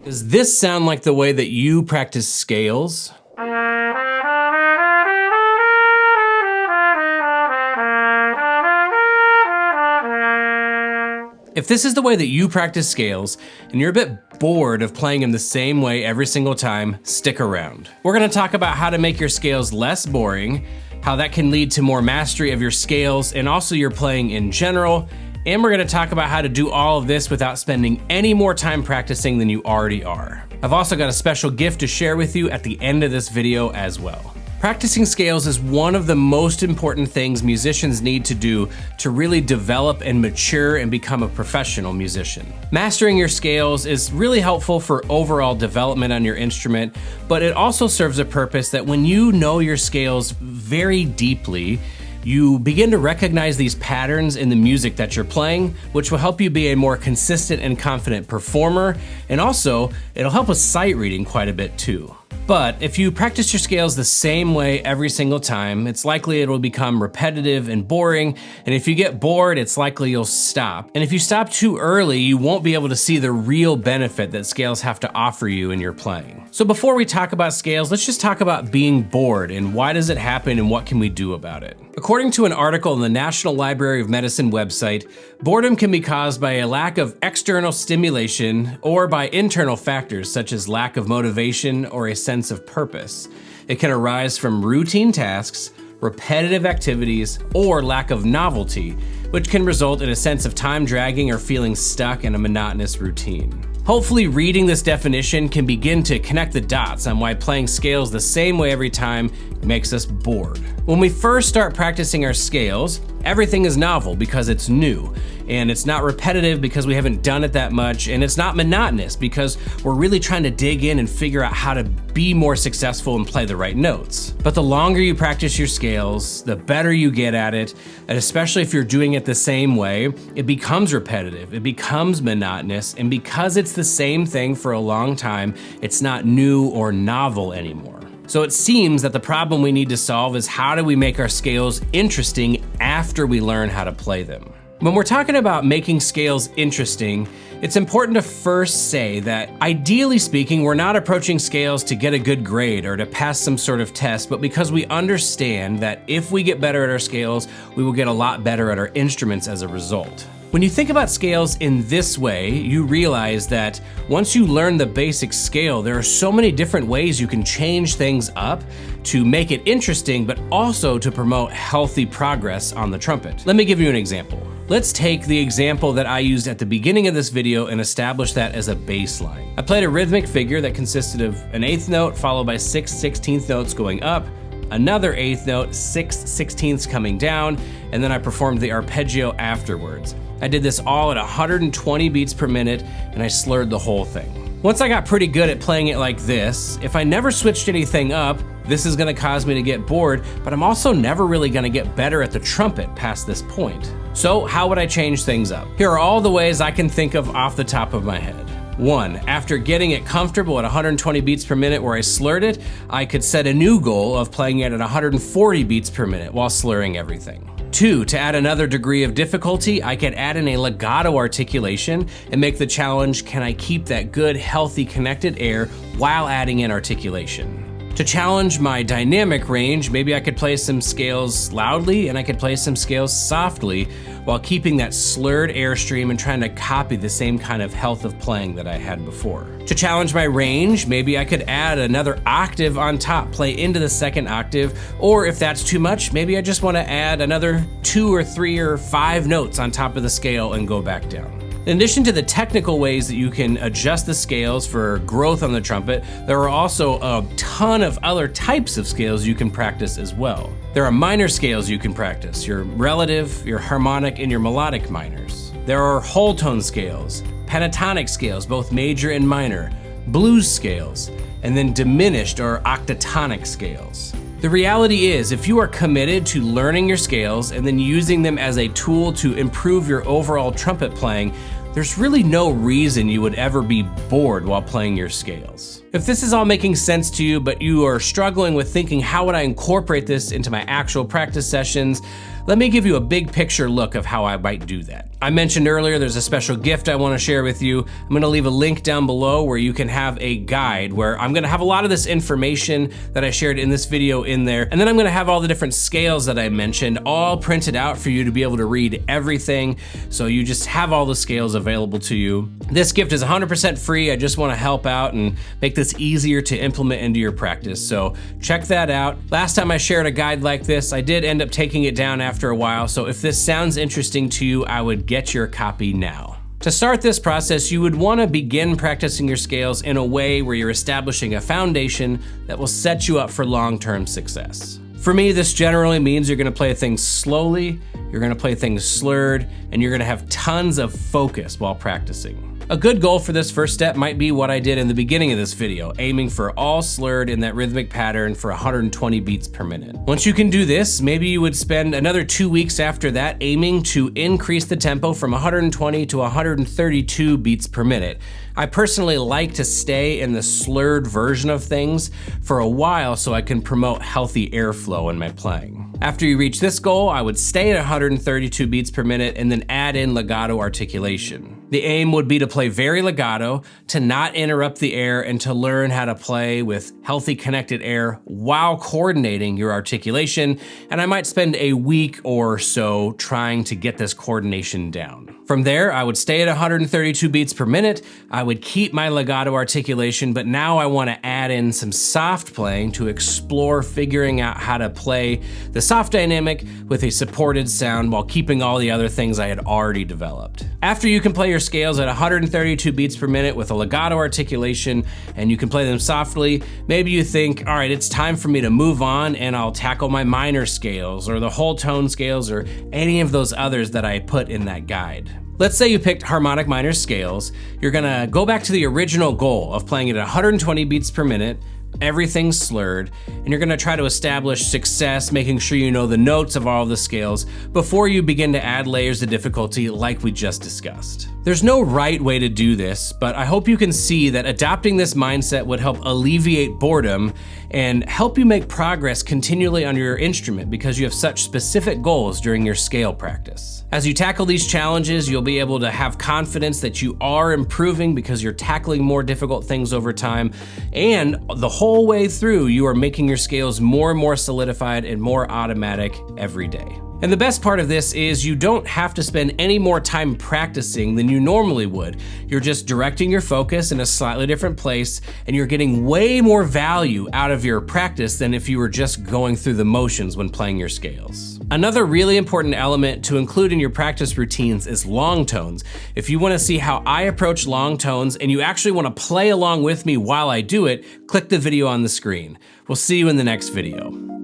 Does this sound like the way that you practice scales? If this is the way that you practice scales, and you're a bit bored of playing them the same way every single time, stick around. We're gonna talk about how to make your scales less boring, how that can lead to more mastery of your scales and also your playing in general, and we're gonna talk about how to do all of this without spending any more time practicing than you already are. I've also got a special gift to share with you at the end of this video as well. Practicing scales is one of the most important things musicians need to do to really develop and mature and become a professional musician. Mastering your scales is really helpful for overall development on your instrument, but it also serves a purpose that when you know your scales very deeply, you begin to recognize these patterns in the music that you're playing, which will help you be a more consistent and confident performer, and also it'll help with sight reading quite a bit too. But if you practice your scales the same way every single time, it's likely it will become repetitive and boring, and if you get bored, it's likely you'll stop. And if you stop too early, you won't be able to see the real benefit that scales have to offer you in your playing. So before we talk about scales, let's just talk about being bored and why does it happen and what can we do about it. According to an article in the National Library of Medicine website, boredom can be caused by a lack of external stimulation or by internal factors such as lack of motivation or a sense of purpose. It can arise from routine tasks, repetitive activities, or lack of novelty, which can result in a sense of time dragging or feeling stuck in a monotonous routine. Hopefully reading this definition can begin to connect the dots on why playing scales the same way every time makes us bored. When we first start practicing our scales, everything is novel because it's new, and it's not repetitive because we haven't done it that much, and it's not monotonous because we're really trying to dig in and figure out how to be more successful and play the right notes. But the longer you practice your scales, the better you get at it, and especially if you're doing it the same way, it becomes repetitive, it becomes monotonous, and because it's the same thing for a long time, it's not new or novel anymore. So it seems that the problem we need to solve is how do we make our scales interesting after we learn how to play them. When we're talking about making scales interesting, it's important to first say that ideally speaking, we're not approaching scales to get a good grade or to pass some sort of test, but because we understand that if we get better at our scales, we will get a lot better at our instruments as a result. When you think about scales in this way, you realize that once you learn the basic scale, there are so many different ways you can change things up to make it interesting, but also to promote healthy progress on the trumpet. Let me give you an example. Let's take the example that I used at the beginning of this video and establish that as a baseline. I played a rhythmic figure that consisted of an eighth note followed by 6 16th notes going up, another eighth note, 6 16ths coming down, and then I performed the arpeggio afterwards. I did this all at 120 beats per minute, and I slurred the whole thing. Once I got pretty good at playing it like this, if I never switched anything up, this is gonna cause me to get bored, but I'm also never really gonna get better at the trumpet past this point. So how would I change things up? Here are all the ways I can think of off the top of my head. 1, after getting it comfortable at 120 beats per minute where I slurred it, I could set a new goal of playing it at 140 beats per minute while slurring everything. 2, to add another degree of difficulty, I could add in a legato articulation and make the challenge, can I keep that good, healthy, connected air while adding in articulation? To challenge my dynamic range, maybe I could play some scales loudly and I could play some scales softly while keeping that slurred airstream and trying to copy the same kind of health of playing that I had before. To challenge my range, maybe I could add another octave on top, play into the second octave, or if that's too much, maybe I just want to add another 2 or 3 or 5 notes on top of the scale and go back down. In addition to the technical ways that you can adjust the scales for growth on the trumpet, there are also a ton of other types of scales you can practice as well. There are minor scales you can practice, your relative, your harmonic, and your melodic minors. There are whole tone scales, pentatonic scales, both major and minor, blues scales, and then diminished or octatonic scales. The reality is, if you are committed to learning your scales and then using them as a tool to improve your overall trumpet playing, there's really no reason you would ever be bored while playing your scales. If this is all making sense to you, but you are struggling with thinking, how would I incorporate this into my actual practice sessions? let me give you a big picture look of how I might do that. I mentioned earlier there's a special gift I want to share with you. I'm going to leave a link down below where you can have a guide where I'm going to have a lot of this information that I shared in this video in there, and then I'm going to have all the different scales that I mentioned all printed out for you to be able to read everything, so you just have all the scales available to you. This gift is 100% free. I just want to help out and make this easier to implement into your practice, so check that out. Last time I shared a guide like this, I did end up taking it down after a while, so if this sounds interesting to you, I would get your copy now. To start this process, you would want to begin practicing your scales in a way where you're establishing a foundation that will set you up for long-term success. For me, this generally means you're going to play things slowly, you're going to play things slurred, and you're going to have tons of focus while practicing. A good goal for this first step might be what I did in the beginning of this video, aiming for all slurred in that rhythmic pattern for 120 beats per minute. Once you can do this, maybe you would spend another 2 weeks after that aiming to increase the tempo from 120 to 132 beats per minute. I personally like to stay in the slurred version of things for a while so I can promote healthy airflow in my playing. After you reach this goal, I would stay at 132 beats per minute and then add in legato articulation. The aim would be to play very legato, to not interrupt the air, and to learn how to play with healthy connected air while coordinating your articulation, and I might spend a week or so trying to get this coordination down. From there, I would stay at 132 beats per minute, I would keep my legato articulation, but now I want to add in some soft playing to explore figuring out how to play the soft dynamic with a supported sound while keeping all the other things I had already developed. After you can play your scales at 132 beats per minute with a legato articulation and you can play them softly, maybe you think, all right, it's time for me to move on and I'll tackle my minor scales or the whole tone scales or any of those others that I put in that guide. Let's say you picked harmonic minor scales. You're gonna go back to the original goal of playing it at 120 beats per minute, everything's slurred, and you're gonna try to establish success, making sure you know the notes of all of the scales before you begin to add layers of difficulty like we just discussed. There's no right way to do this, but I hope you can see that adopting this mindset would help alleviate boredom and help you make progress continually on your instrument because you have such specific goals during your scale practice. As you tackle these challenges, you'll be able to have confidence that you are improving because you're tackling more difficult things over time, and the whole way through, you are making your scales more and more solidified and more automatic every day. And the best part of this is you don't have to spend any more time practicing than you normally would. You're just directing your focus in a slightly different place, and you're getting way more value out of your practice than if you were just going through the motions when playing your scales. Another really important element to include in your practice routines is long tones. If you want to see how I approach long tones and you actually want to play along with me while I do it, click the video on the screen. We'll see you in the next video.